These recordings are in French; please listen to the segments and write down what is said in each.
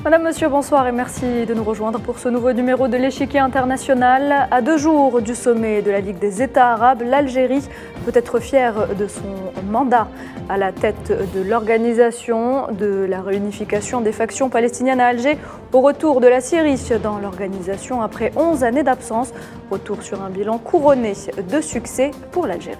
Madame, Monsieur, bonsoir et merci de nous rejoindre pour ce nouveau numéro de l'échiquier international. À 2 jours du sommet de la Ligue des États arabes, l'Algérie peut être fière de son mandat à la tête de l'organisation de la réunification des factions palestiniennes à Alger au retour de la Syrie dans l'organisation après 11 années d'absence. Retour sur un bilan couronné de succès pour l'Algérie.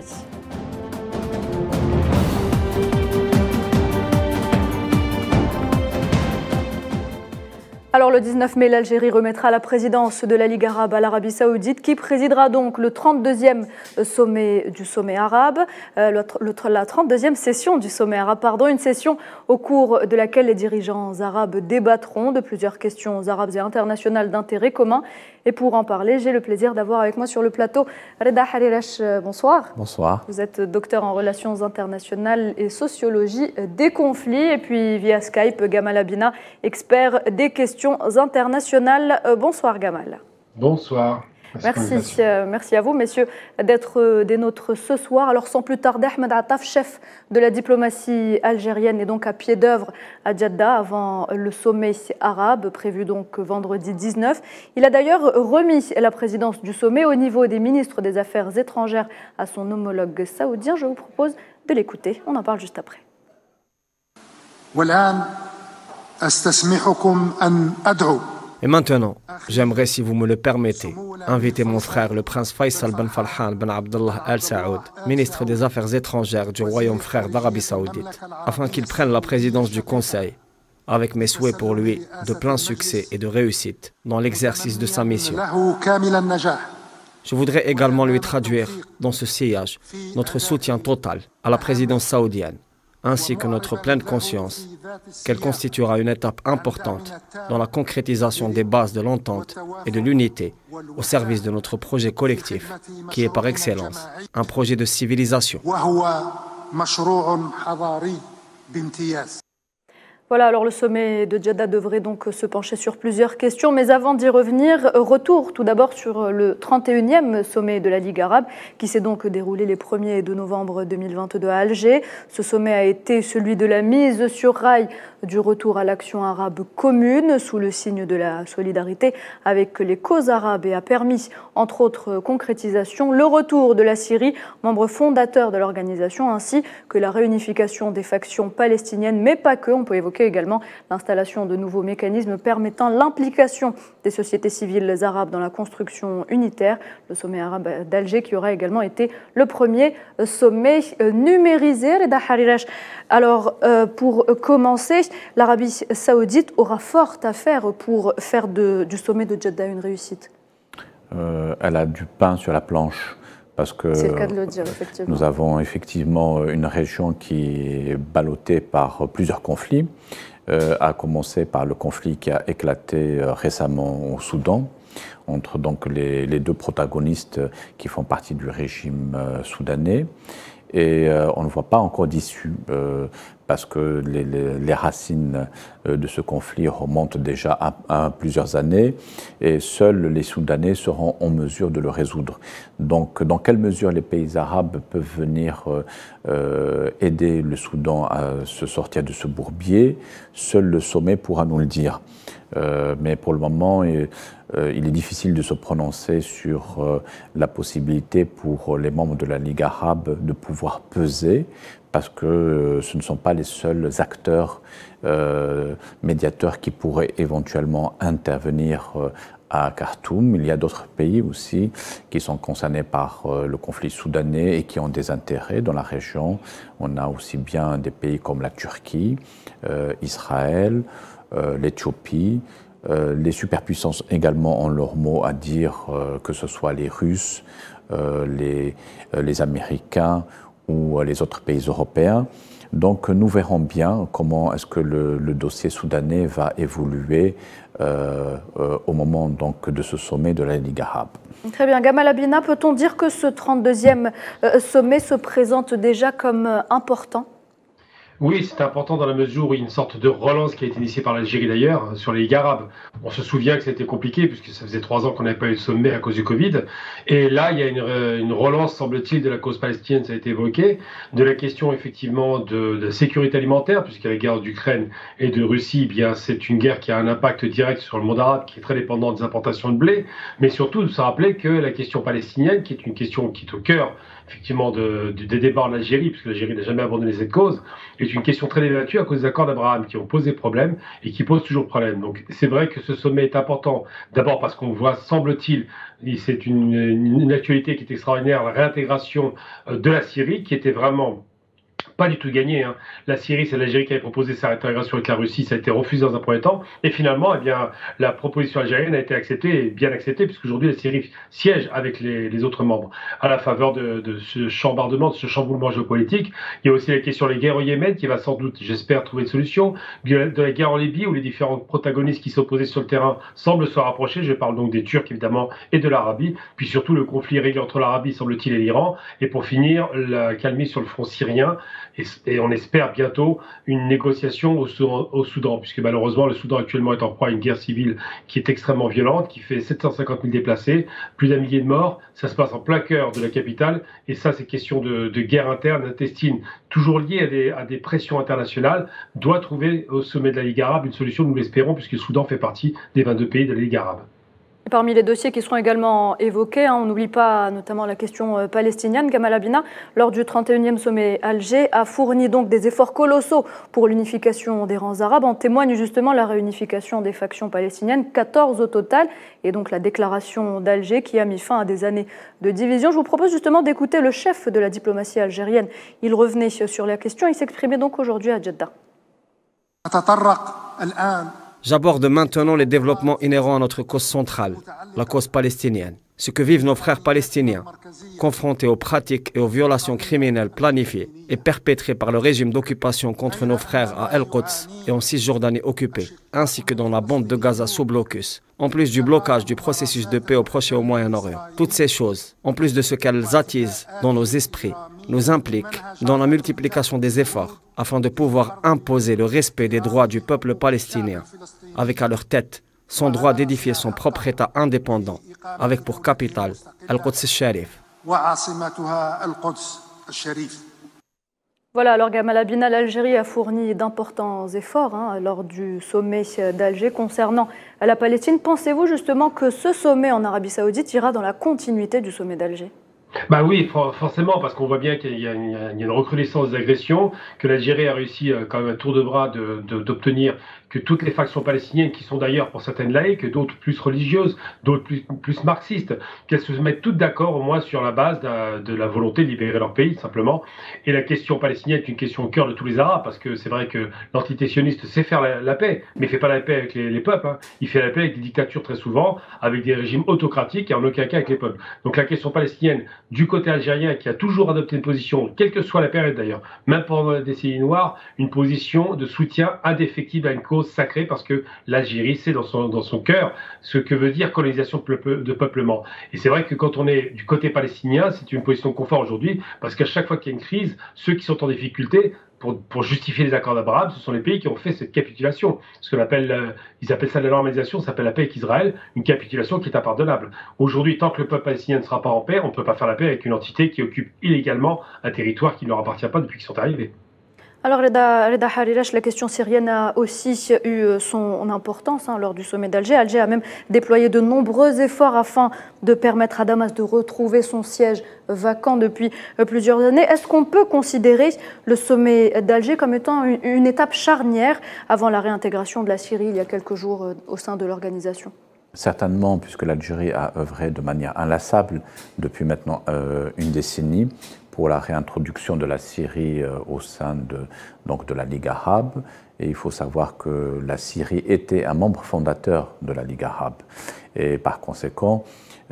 Alors le 19 mai, l'Algérie remettra la présidence de la Ligue arabe à l'Arabie saoudite qui présidera donc le 32e sommet du sommet arabe, la 32e session du sommet arabe, une session au cours de laquelle les dirigeants arabes débattront de plusieurs questions arabes et internationales d'intérêt commun. Et pour en parler, j'ai le plaisir d'avoir avec moi sur le plateau Reda Harirash. Bonsoir. Bonsoir. Vous êtes docteur en relations internationales et sociologie des conflits. Et puis via Skype, Gamal Abina, expert des questions internationales. Bonsoir Gamal. Bonsoir. Merci à vous, messieurs, d'être des nôtres ce soir. Alors, sans plus tarder, Ahmed Attaf, chef de la diplomatie algérienne, est donc à pied d'œuvre à Djeddah avant le sommet arabe, prévu donc vendredi 19. Il a d'ailleurs remis la présidence du sommet au niveau des ministres des Affaires étrangères à son homologue saoudien. Je vous propose de l'écouter. On en parle juste après. Et maintenant, j'aimerais, si vous me le permettez, inviter mon frère, le prince Faisal Ben Farhan Ben Abdullah Al Saoud, ministre des Affaires étrangères du Royaume frère d'Arabie Saoudite, afin qu'il prenne la présidence du Conseil, avec mes souhaits pour lui de plein succès et de réussite dans l'exercice de sa mission. Je voudrais également lui traduire, dans ce sillage, notre soutien total à la présidence saoudienne, ainsi que notre pleine conscience qu'elle constituera une étape importante dans la concrétisation des bases de l'entente et de l'unité au service de notre projet collectif, qui est par excellence un projet de civilisation. Voilà, alors le sommet de Djeddah devrait donc se pencher sur plusieurs questions, mais avant d'y revenir, retour tout d'abord sur le 31e sommet de la Ligue arabe qui s'est donc déroulé les 1er et 2 novembre 2022 à Alger. Ce sommet a été celui de la mise sur rail du retour à l'action arabe commune sous le signe de la solidarité avec les causes arabes et a permis, entre autres concrétisations, le retour de la Syrie, membre fondateur de l'organisation, ainsi que la réunification des factions palestiniennes, mais pas que. On peut évoquer également l'installation de nouveaux mécanismes permettant l'implication des sociétés civiles arabes dans la construction unitaire. Le sommet arabe d'Alger qui aura également été le premier sommet numérisé. Reda Harirash. Alors, pour commencer, l'Arabie saoudite aura fort à faire pour faire du sommet de Djeddah une réussite. Elle a du pain sur la planche. Parce que c'est le cas de le dire, effectivement. Nous avons effectivement une région qui est ballottée par plusieurs conflits, à commencer par le conflit qui a éclaté récemment au Soudan, entre donc les deux protagonistes qui font partie du régime soudanais. Et on ne voit pas encore d'issue parce que les racines de ce conflit remontent déjà à plusieurs années et seuls les Soudanais seront en mesure de le résoudre. Donc, dans quelle mesure les pays arabes peuvent venir aider le Soudan à se sortir de ce bourbier? Seul le sommet pourra nous le dire. Mais pour le moment, il est difficile de se prononcer sur la possibilité pour les membres de la Ligue arabe de pouvoir peser, parce que ce ne sont pas les seuls acteurs médiateurs qui pourraient éventuellement intervenir à Khartoum. Il y a d'autres pays aussi qui sont concernés par le conflit soudanais et qui ont des intérêts dans la région. On a aussi bien des pays comme la Turquie, Israël, l'Éthiopie. Les superpuissances également ont leur mot à dire, que ce soit les Russes, les Américains ou les autres pays européens. Donc nous verrons bien comment est-ce que le dossier soudanais va évoluer au moment donc, de ce sommet de la Ligue arabe. Très bien. Gamal Abina, peut-on dire que ce 32e sommet se présente déjà comme important ? Oui, c'est important dans la mesure où il y a une sorte de relance qui a été initiée par l'Algérie d'ailleurs sur les Ligues arabes. On se souvient que c'était compliqué puisque ça faisait 3 ans qu'on n'avait pas eu de sommet à cause du Covid. Et là, il y a une relance, semble-t-il, de la cause palestinienne, ça a été évoqué, de la question effectivement de sécurité alimentaire, puisque la guerre d'Ukraine et de Russie, eh bien, c'est une guerre qui a un impact direct sur le monde arabe, qui est très dépendant des importations de blé, mais surtout de se rappeler que la question palestinienne, qui est une question qui est au cœur effectivement des débats en Algérie, puisque l'Algérie n'a jamais abandonné cette cause, est une question très débattue à cause des accords d'Abraham qui ont posé problème et qui posent toujours problème. Donc c'est vrai que ce sommet est important, d'abord parce qu'on voit, semble-t-il, c'est une actualité qui est extraordinaire, la réintégration de la Syrie, qui était vraiment pas du tout gagné. Hein. La Syrie, c'est l'Algérie qui avait proposé sa réintégration avec la Russie, ça a été refusé dans un premier temps. Et finalement, eh bien, la proposition algérienne a été acceptée, et bien acceptée, puisqu'aujourd'hui, la Syrie siège avec les autres membres à la faveur de ce chambardement, de ce chamboulement géopolitique. Il y a aussi la question des guerres au Yémen, qui va sans doute, j'espère, trouver une solution. De la guerre en Libye, où les différents protagonistes qui s'opposaient sur le terrain semblent se rapprocher. Je parle donc des Turcs, évidemment, et de l'Arabie. Puis surtout, le conflit réglé entre l'Arabie, semble-t-il, et l'Iran. Et pour finir, la calmie sur le front syrien. Et on espère bientôt une négociation au Soudan, puisque malheureusement le Soudan actuellement est en proie à une guerre civile qui est extrêmement violente, qui fait 750 000 déplacés, plus d'1 millier de morts. Ça se passe en plein cœur de la capitale, et ça, ces questions de guerre interne, intestine, toujours liées à des pressions internationales, doit trouver au sommet de la Ligue arabe une solution, nous l'espérons, puisque le Soudan fait partie des 22 pays de la Ligue arabe. Parmi les dossiers qui seront également évoqués, on n'oublie pas notamment la question palestinienne. Gamal Abina, lors du 31e sommet Alger, a fourni donc des efforts colossaux pour l'unification des rangs arabes. En témoigne justement la réunification des factions palestiniennes, 14 au total, et donc la déclaration d'Alger qui a mis fin à des années de division. Je vous propose justement d'écouter le chef de la diplomatie algérienne. Il revenait sur la question, il s'exprimait donc aujourd'hui à Jeddah. J'aborde maintenant les développements inhérents à notre cause centrale, la cause palestinienne. Ce que vivent nos frères palestiniens, confrontés aux pratiques et aux violations criminelles planifiées et perpétrées par le régime d'occupation contre nos frères à El-Quds et en Cisjordanie occupée, ainsi que dans la bande de Gaza sous blocus, en plus du blocage du processus de paix au Proche et au Moyen-Orient. Toutes ces choses, en plus de ce qu'elles attisent dans nos esprits, nous impliquent dans la multiplication des efforts afin de pouvoir imposer le respect des droits du peuple palestinien, avec à leur tête son droit d'édifier son propre État indépendant, avec pour capitale Al-Quds al-Sharif. Voilà, alors Gamal Abina, l'Algérie a fourni d'importants efforts lors du sommet d'Alger concernant la Palestine. Pensez-vous justement que ce sommet en Arabie Saoudite ira dans la continuité du sommet d'Alger ? Bah oui, forcément, parce qu'on voit bien qu'il y a une recrudescence des agressions, que l'Algérie a réussi quand même un tour de bras d'obtenir que toutes les factions palestiniennes, qui sont d'ailleurs pour certaines laïques, d'autres plus religieuses, d'autres plus marxistes, qu'elles se mettent toutes d'accord au moins sur la base de la volonté de libérer leur pays, simplement. Et la question palestinienne est une question au cœur de tous les Arabes, parce que c'est vrai que l'entité sioniste sait faire la paix, mais il ne fait pas la paix avec les peuples. Hein. Il fait la paix avec des dictatures très souvent, avec des régimes autocratiques et en aucun cas avec les peuples. Donc la question palestinienne, du côté algérien, qui a toujours adopté une position, quelle que soit la période d'ailleurs, même pendant la décennie noire, une position de soutien indéfectible à une cause sacrée, parce que l'Algérie, c'est dans son cœur ce que veut dire colonisation de peuplement. Et c'est vrai que quand on est du côté palestinien, c'est une position de confort aujourd'hui, parce qu'à chaque fois qu'il y a une crise, ceux qui sont en difficulté, pour justifier les accords d'Abraham, ce sont les pays qui ont fait cette capitulation. Ce qu'on appelle, ils appellent ça la normalisation, ça s'appelle la paix avec Israël, une capitulation qui est impardonnable. Aujourd'hui, tant que le peuple palestinien ne sera pas en paix, on ne peut pas faire la paix avec une entité qui occupe illégalement un territoire qui ne leur appartient pas depuis qu'ils sont arrivés. Alors Reda Harirash, la question syrienne a aussi eu son importance lors du sommet d'Alger. Alger a même déployé de nombreux efforts afin de permettre à Damas de retrouver son siège vacant depuis plusieurs années. Est-ce qu'on peut considérer le sommet d'Alger comme étant une étape charnière avant la réintégration de la Syrie il y a quelques jours au sein de l'organisation ? Certainement, puisque l'Algérie a œuvré de manière inlassable depuis maintenant une décennie pour la réintroduction de la Syrie au sein de la Ligue arabe. Et il faut savoir que la Syrie était un membre fondateur de la Ligue arabe. Et par conséquent,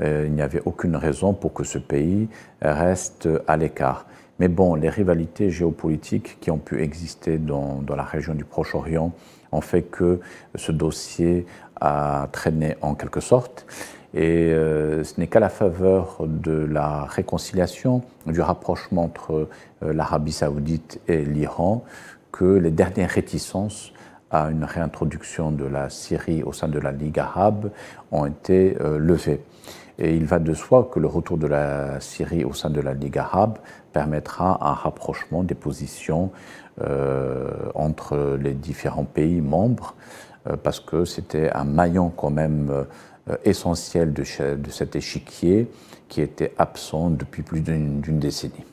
il n'y avait aucune raison pour que ce pays reste à l'écart. Mais bon, les rivalités géopolitiques qui ont pu exister dans la région du Proche-Orient ont fait que ce dossier a traîné en quelque sorte. Et ce n'est qu'à la faveur de la réconciliation, du rapprochement entre l'Arabie saoudite et l'Iran, que les dernières réticences à une réintroduction de la Syrie au sein de la Ligue arabe ont été levées. Et il va de soi que le retour de la Syrie au sein de la Ligue arabe permettra un rapprochement des positions entre les différents pays membres, parce que c'était un maillon quand même essentiel de cet échiquier qui était absent depuis plus d'une décennie.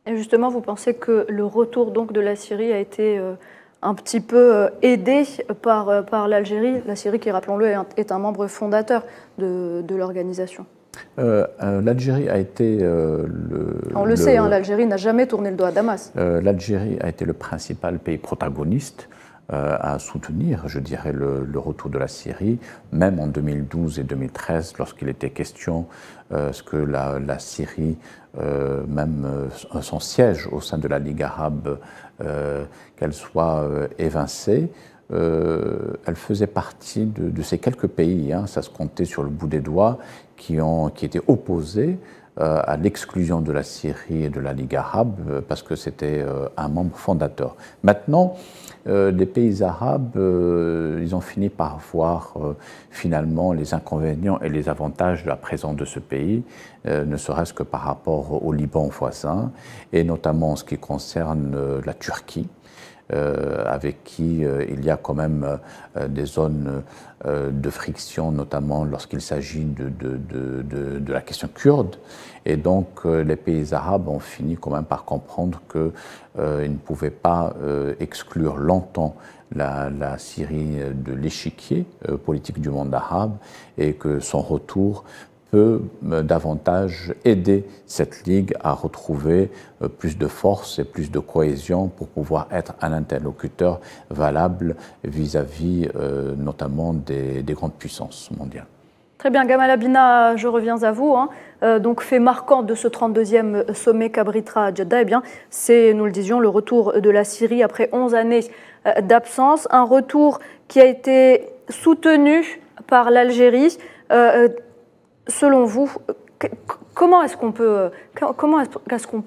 Et justement, vous pensez que le retour donc de la Syrie a été un petit peu aidé par l'Algérie, la Syrie qui, rappelons-le, est un membre fondateur de l'organisation? L'Algérie a été On le sait, hein, l'Algérie n'a jamais tourné le dos à Damas. L'Algérie a été le principal pays protagoniste à soutenir, je dirais, le retour de la Syrie, même en 2012 et 2013, lorsqu'il était question que la Syrie, même son siège au sein de la Ligue arabe, qu'elle soit évincée. Elle faisait partie de ces quelques pays, hein, ça se comptait sur le bout des doigts, qui étaient opposés à l'exclusion de la Syrie et de la Ligue arabe, parce que c'était un membre fondateur. Maintenant, les pays arabes, ils ont fini par voir finalement les inconvénients et les avantages de la présence de ce pays, ne serait-ce que par rapport au Liban voisin, et notamment en ce qui concerne la Turquie, avec qui il y a quand même des zones de friction, notamment lorsqu'il s'agit de la question kurde. Et donc les pays arabes ont fini quand même par comprendre qu'ils ne pouvaient pas exclure longtemps la Syrie de l'échiquier politique du monde arabe, et que son retour peut davantage aider cette Ligue à retrouver plus de force et plus de cohésion pour pouvoir être un interlocuteur valable vis-à-vis notamment des grandes puissances mondiales. Très bien, Gamal Abina, je reviens à vous. Donc, fait marquant de ce 32e sommet Kabritra à Jeddah, eh bien, c'est, nous le disions, le retour de la Syrie après 11 années d'absence. Un retour qui a été soutenu par l'Algérie. Selon vous, comment est-ce qu'on peut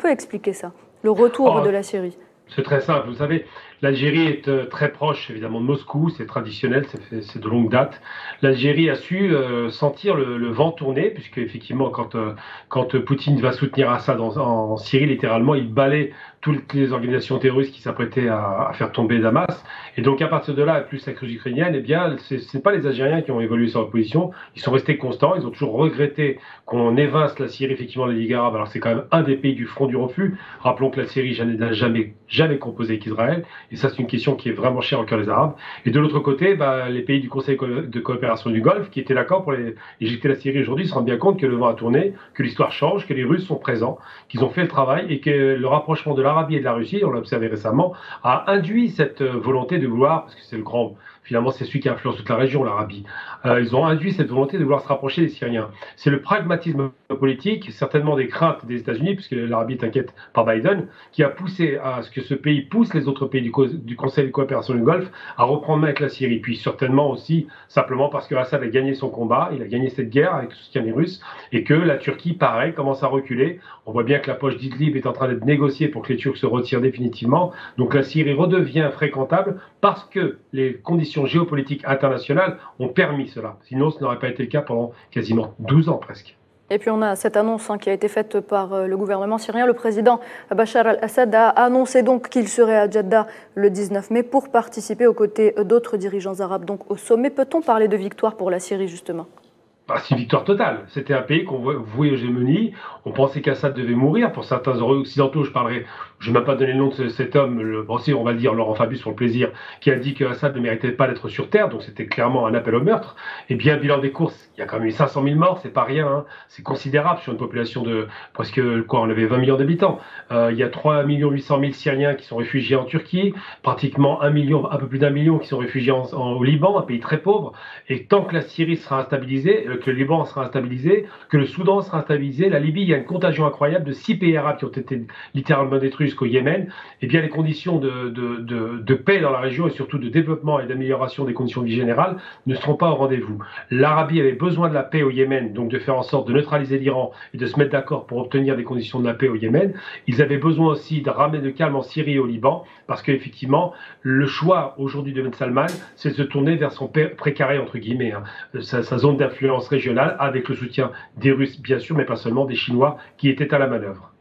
expliquer ça, le retour de la Syrie? C'est très simple. Vous savez, l'Algérie est très proche, évidemment, de Moscou. C'est traditionnel, c'est de longue date. L'Algérie a su sentir le vent tourner, puisque effectivement, quand Poutine va soutenir Assad en Syrie, littéralement, il balaie toutes les organisations terroristes qui s'apprêtaient à faire tomber Damas. Et donc, à partir de là, plus la crise ukrainienne, eh bien, c'est pas les Algériens qui ont évolué sur leur position. Ils sont restés constants. Ils ont toujours regretté qu'on évince la Syrie, effectivement, de la Ligue arabe. Alors, c'est quand même un des pays du front du refus. Rappelons que la Syrie n'a jamais composé avec Israël. Et ça, c'est une question qui est vraiment chère au cœur des Arabes. Et de l'autre côté, les pays du Conseil de coopération du Golfe, qui étaient d'accord pour éjecter la Syrie aujourd'hui, se rendent bien compte que le vent a tourné, que l'histoire change, que les Russes sont présents, qu'ils ont fait le travail, et que le rapprochement de l'Arabie et de la Russie, on l'a observé récemment, a induit cette volonté de vouloir, parce que c'est le grand... Finalement, c'est celui qui influence toute la région, l'Arabie. Ils ont induit cette volonté de vouloir se rapprocher des Syriens. C'est le pragmatisme politique, certainement des craintes des États-Unis, puisque l'Arabie est inquiète par Biden, qui a poussé à ce que ce pays pousse les autres pays du Conseil de coopération du Golfe à reprendre main avec la Syrie. Puis certainement aussi, simplement parce que Assad a gagné son combat, il a gagné cette guerre avec le soutien des Russes, et que la Turquie, pareil, commence à reculer. On voit bien que la poche d'Idlib est en train d'être négociée pour que les Turcs se retirent définitivement. Donc la Syrie redevient fréquentable parce que les conditions géopolitiques internationales ont permis cela. Sinon, ce n'aurait pas été le cas pendant quasiment 12 ans presque. Et puis on a cette annonce qui a été faite par le gouvernement syrien. Le président Bachar al-Assad a annoncé donc qu'il serait à Jeddah le 19 mai pour participer aux côtés d'autres dirigeants arabes donc au sommet. Peut-on parler de victoire pour la Syrie justement? C'est une victoire totale. C'était un pays qu'on vouait hégémonie. On pensait qu'Assad devait mourir. Pour certains occidentaux, je ne vais même pas donner le nom de cet homme, on va le dire Laurent Fabius pour le plaisir, qui a dit qu'Assad ne méritait pas d'être sur terre. Donc c'était clairement un appel au meurtre. Et bien, bilan des courses, il y a quand même eu 500 000 morts, c'est pas rien. Hein. C'est considérable sur une population de presque, on avait 20 millions d'habitants. Il y a 3 800 000 Syriens qui sont réfugiés en Turquie, pratiquement un peu plus d'1 million qui sont réfugiés au Liban, un pays très pauvre. Et tant que la Syrie sera instabilisée, que le Liban sera instabilisé, que le Soudan sera instabilisé, la Libye, il y a une contagion incroyable de 6 pays arabes qui ont été littéralement détruits russes qu'au Yémen, eh bien les conditions de paix dans la région et surtout de développement et d'amélioration des conditions de vie générales ne seront pas au rendez-vous. L'Arabie avait besoin de la paix au Yémen, donc de faire en sorte de neutraliser l'Iran et de se mettre d'accord pour obtenir des conditions de la paix au Yémen. Ils avaient besoin aussi de ramener le calme en Syrie et au Liban, parce qu'effectivement, le choix aujourd'hui de Ben Salman, c'est de se tourner vers son précaré, entre guillemets, sa zone d'influence régionale, avec le soutien des Russes, bien sûr, mais pas seulement, des Chinois qui étaient à la manœuvre.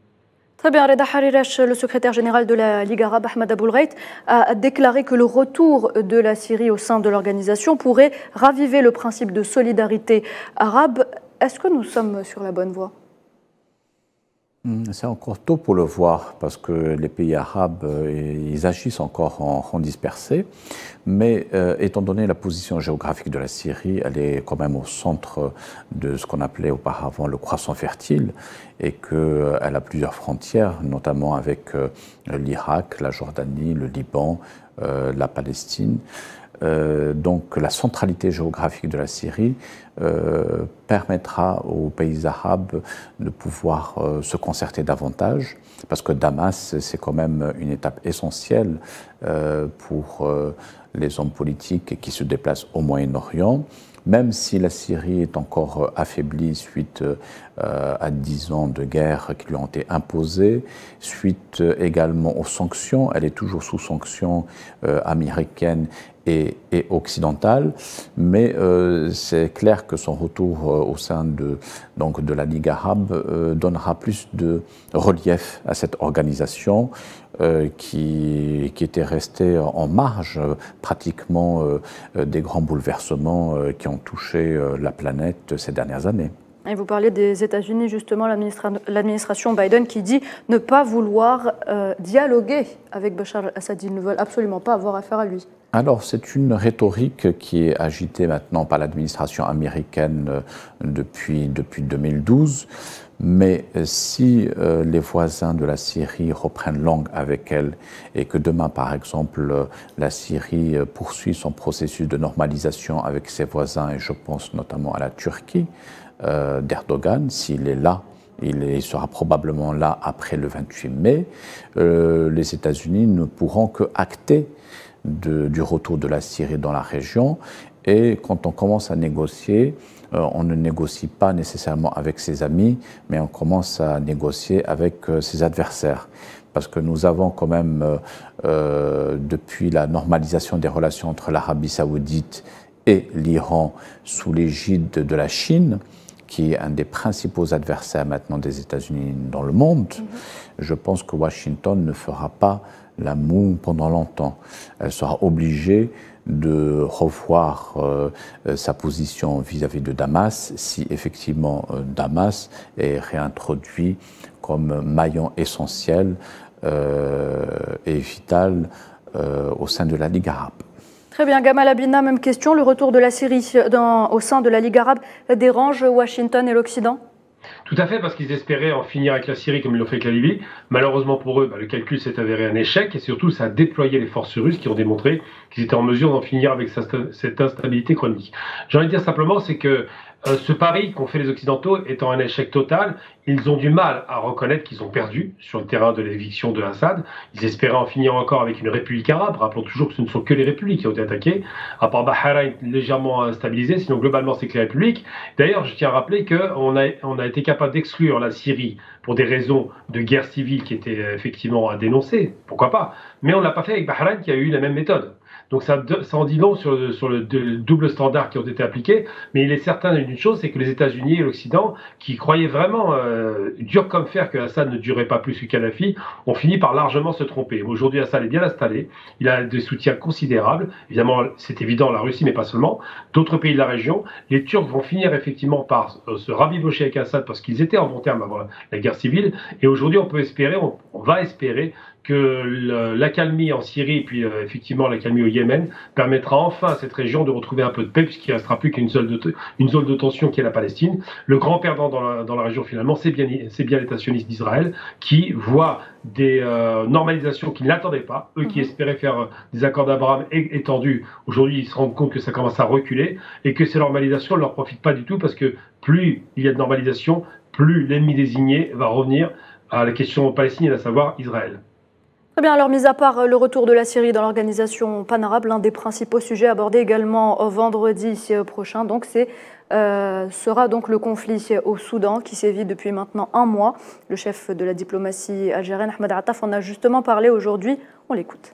Très bien, Reda Harirash, le secrétaire général de la Ligue arabe, Ahmed Aboulghait, a déclaré que le retour de la Syrie au sein de l'organisation pourrait raviver le principe de solidarité arabe. Est-ce que nous sommes sur la bonne voie ? C'est encore tôt pour le voir parce que les pays arabes, ils agissent encore en rang dispersé. Mais étant donné la position géographique de la Syrie, elle est quand même au centre de ce qu'on appelait auparavant le croissant fertile et qu'elle a plusieurs frontières, notamment avec l'Irak, la Jordanie, le Liban, la Palestine. Donc la centralité géographique de la Syrie permettra aux pays arabes de pouvoir se concerter davantage, parce que Damas, c'est quand même une étape essentielle pour les hommes politiques qui se déplacent au Moyen-Orient. Même si la Syrie est encore affaiblie suite à 10 ans de guerre qui lui ont été imposés, suite également aux sanctions, elle est toujours sous sanctions américaines et occidentale, mais c'est clair que son retour au sein de la Ligue arabe donnera plus de relief à cette organisation qui était restée en marge pratiquement des grands bouleversements qui ont touché la planète ces dernières années. Et vous parlez des États-Unis, justement, l'administration Biden qui dit ne pas vouloir dialoguer avec Bachar al-Assad. Ils ne veulent absolument pas avoir affaire à lui. Alors, c'est une rhétorique qui est agitée maintenant par l'administration américaine depuis 2012. Mais si les voisins de la Syrie reprennent langue avec elle et que demain, par exemple, la Syrie poursuit son processus de normalisation avec ses voisins, et je pense notamment à la Turquie d'Erdogan, s'il est là, il sera probablement là après le 28 mai, les États-Unis ne pourront que acter du retour de la Syrie dans la région. Et quand on commence à négocier, on ne négocie pas nécessairement avec ses amis, mais on commence à négocier avec ses adversaires. Parce que nous avons quand même, depuis la normalisation des relations entre l'Arabie saoudite et l'Iran sous l'égide de la Chine, qui est un des principaux adversaires maintenant des États-Unis dans le monde, je pense que Washington ne fera pas la moue pendant longtemps. Elle sera obligée de revoir sa position vis-à-vis de Damas si effectivement Damas est réintroduit comme maillon essentiel et vital au sein de la Ligue arabe. Très bien, Gamal Abina, même question. Le retour de la Syrie au sein de la Ligue arabe dérange Washington et l'Occident ? Tout à fait, parce qu'ils espéraient en finir avec la Syrie comme ils l'ont fait avec la Libye. Malheureusement pour eux, le calcul s'est avéré un échec et surtout ça a déployé les forces russes qui ont démontré qu'ils étaient en mesure d'en finir avec cette instabilité chronique. J'ai envie de dire simplement, c'est que ce pari qu'ont fait les Occidentaux étant un échec total, ils ont du mal à reconnaître qu'ils ont perdu sur le terrain de l'éviction de Assad. Ils espéraient en finir encore avec une république arabe. Rappelons toujours que ce ne sont que les républiques qui ont été attaquées, à part Bahreïn légèrement stabilisé, sinon globalement c'est que les républiques. D'ailleurs, je tiens à rappeler qu'on a été capable d'exclure la Syrie pour des raisons de guerre civile qui étaient effectivement à dénoncer, pourquoi pas, mais on ne l'a pas fait avec Bahreïn qui a eu la même méthode. Donc ça en dit long sur le double standard qui ont été appliqués, mais il est certain d'une chose, c'est que les États-Unis et l'Occident, qui croyaient vraiment dur comme fer que Assad ne durerait pas plus que Kadhafi, ont fini par largement se tromper. Aujourd'hui, Assad est bien installé, il a des soutiens considérables, évidemment c'est évident la Russie, mais pas seulement, d'autres pays de la région. Les Turcs vont finir effectivement par se rabibocher avec Assad parce qu'ils étaient en bon terme avant la guerre civile, et aujourd'hui on peut espérer, on va espérer que l'accalmie en Syrie et puis effectivement l'accalmie au Yémen permettra enfin à cette région de retrouver un peu de paix puisqu'il ne restera plus qu'une zone de tension qui est la Palestine. Le grand perdant dans la région finalement, c'est bien l'État sioniste d'Israël qui voit des normalisations qu'ils n'attendaient pas, eux qui espéraient faire des accords d'Abraham étendus. Aujourd'hui, ils se rendent compte que ça commence à reculer et que ces normalisations ne leur profitent pas du tout parce que plus il y a de normalisation, plus l'ennemi désigné va revenir à la question palestinienne, à savoir Israël. Très bien, alors mis à part le retour de la Syrie dans l'organisation panarabe, l'un des principaux sujets abordés également vendredi prochain, donc sera donc le conflit au Soudan qui sévit depuis maintenant un mois. Le chef de la diplomatie algérienne, Ahmed Attaf, en a justement parlé aujourd'hui. On l'écoute.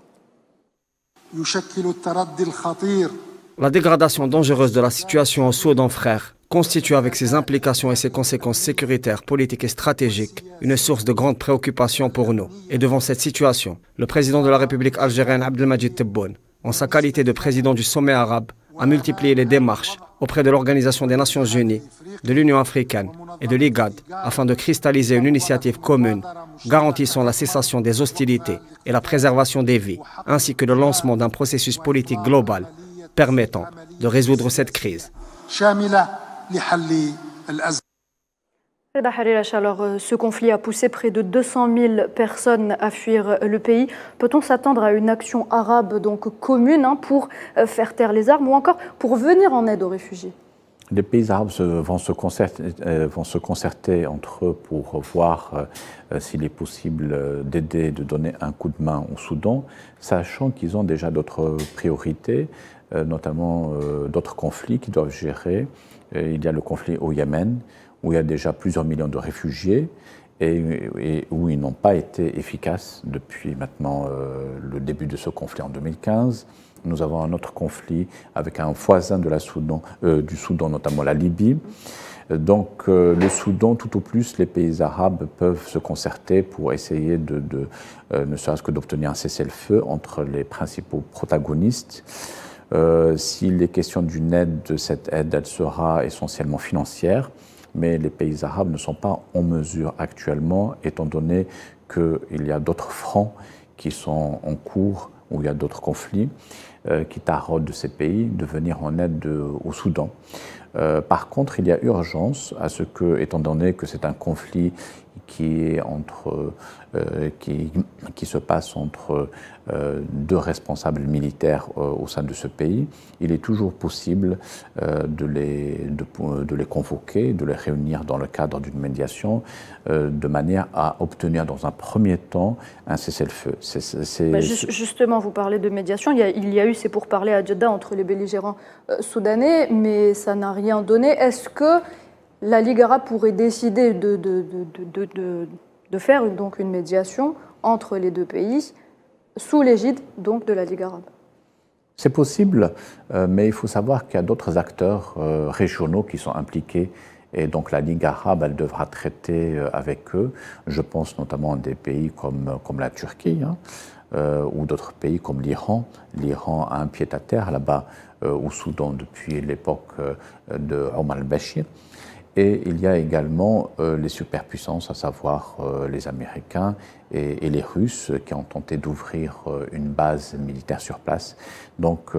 La dégradation dangereuse de la situation au Soudan, frère, constitue avec ses implications et ses conséquences sécuritaires, politiques et stratégiques une source de grande préoccupation pour nous. Et devant cette situation, le président de la République algérienne, Abdelmadjid Tebboune, en sa qualité de président du sommet arabe, a multiplié les démarches auprès de l'Organisation des Nations Unies, de l'Union africaine et de l'IGAD afin de cristalliser une initiative commune garantissant la cessation des hostilités et la préservation des vies, ainsi que le lancement d'un processus politique global permettant de résoudre cette crise. Alors, ce conflit a poussé près de 200 000 personnes à fuir le pays. Peut-on s'attendre à une action arabe donc commune pour faire taire les armes ou encore pour venir en aide aux réfugiés? Les pays arabes vont se concerter entre eux pour voir s'il est possible d'aider, de donner un coup de main au Soudan, sachant qu'ils ont déjà d'autres priorités, notamment d'autres conflits qu'ils doivent gérer. Il y a le conflit au Yémen, où il y a déjà plusieurs millions de réfugiés et où ils n'ont pas été efficaces depuis maintenant le début de ce conflit en 2015. Nous avons un autre conflit avec un voisin de du Soudan, notamment la Libye. Donc le Soudan, tout au plus, les pays arabes peuvent se concerter pour essayer ne serait-ce que d'obtenir un cessez-le-feu entre les principaux protagonistes. S'il est question d'une aide, cette aide, elle sera essentiellement financière, mais les pays arabes ne sont pas en mesure actuellement, étant donné qu'il y a d'autres fronts qui sont en cours, où il y a d'autres conflits qui taraudent ces pays, de venir en aide au Soudan. Par contre, il y a urgence à ce que, étant donné que c'est un conflit qui se passe entre deux responsables militaires au sein de ce pays, il est toujours possible de les convoquer, de les réunir dans le cadre d'une médiation, de manière à obtenir dans un premier temps un cessez-le-feu. Justement, vous parlez de médiation, il y a eu ces pourparlers à Jeddah entre les belligérants soudanais, mais ça n'a rien donné. Est-ce que la Ligue arabe pourrait décider de faire donc une médiation entre les deux pays sous l'égide donc de la Ligue arabe? C'est possible, mais il faut savoir qu'il y a d'autres acteurs régionaux qui sont impliqués et donc la Ligue arabe, elle devra traiter avec eux. Je pense notamment à des pays comme la Turquie ou d'autres pays comme l'Iran. L'Iran a un pied-à-terre là-bas au Soudan depuis l'époque de Omar al-Bashir. Et il y a également les superpuissances, à savoir les Américains et les Russes, qui ont tenté d'ouvrir une base militaire sur place. Donc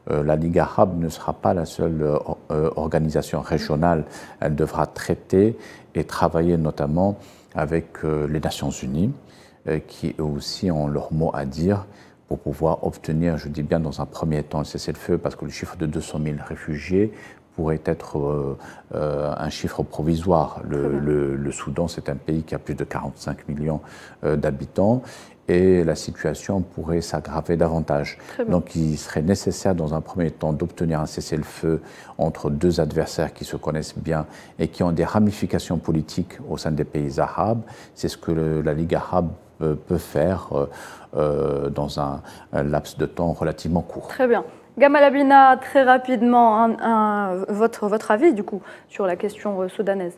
la Ligue arabe ne sera pas la seule organisation régionale. Elle devra traiter et travailler notamment avec les Nations Unies, qui eux aussi ont leur mot à dire pour pouvoir obtenir, je dis bien dans un premier temps, le cessez-le-feu, parce que le chiffre de 200 000 réfugiés pourrait être un chiffre provisoire. Le Soudan, c'est un pays qui a plus de 45 millions d'habitants et la situation pourrait s'aggraver davantage. Donc il serait nécessaire dans un premier temps d'obtenir un cessez-le-feu entre deux adversaires qui se connaissent bien et qui ont des ramifications politiques au sein des pays arabes. C'est ce que la Ligue arabe peut faire dans un laps de temps relativement court. Très bien. Gamal Abina, très rapidement, votre avis du coup sur la question soudanaise.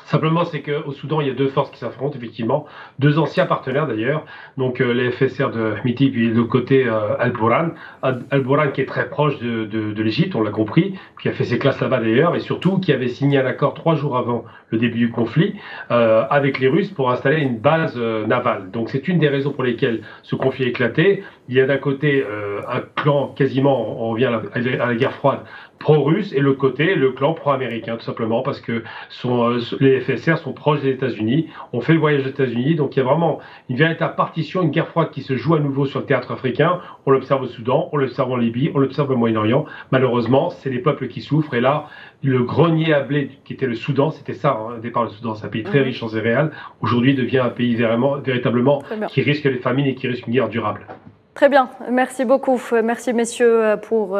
Simplement, c'est qu'au Soudan, il y a deux forces qui s'affrontent, effectivement, deux anciens partenaires d'ailleurs, donc les FSR de Hmiti, puis de l'autre côté Al-Bourhan. Al-Bourhan qui est très proche de l'Égypte, on l'a compris, qui a fait ses classes là-bas d'ailleurs, et surtout qui avait signé un accord 3 jours avant le début du conflit avec les Russes pour installer une base navale. Donc c'est une des raisons pour lesquelles ce conflit a éclaté. Il y a d'un côté un clan quasiment, on revient à la guerre froide, pro-russe, et le côté, le clan pro-américain, tout simplement, parce que les FSR sont proches des États-Unis, on fait le voyage aux États-Unis, donc il y a vraiment une véritable partition, une guerre froide qui se joue à nouveau sur le théâtre africain. On l'observe au Soudan, on l'observe en Libye, on l'observe au Moyen-Orient. Malheureusement, c'est les peuples qui souffrent, et là, le grenier à blé qui était le Soudan, c'était ça, hein, au départ le Soudan, c'est un pays très riche en céréales, aujourd'hui devient un pays véritablement qui risque les famines et qui risque une guerre durable. Très bien, merci beaucoup. Merci messieurs pour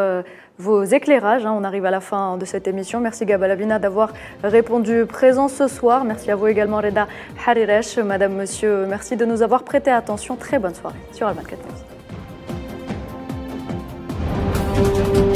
vos éclairages. On arrive à la fin de cette émission. Merci Gabal Abina d'avoir répondu présent ce soir. Merci à vous également Reda Hariresh. Madame, monsieur, merci de nous avoir prêté attention. Très bonne soirée sur Al 24 News.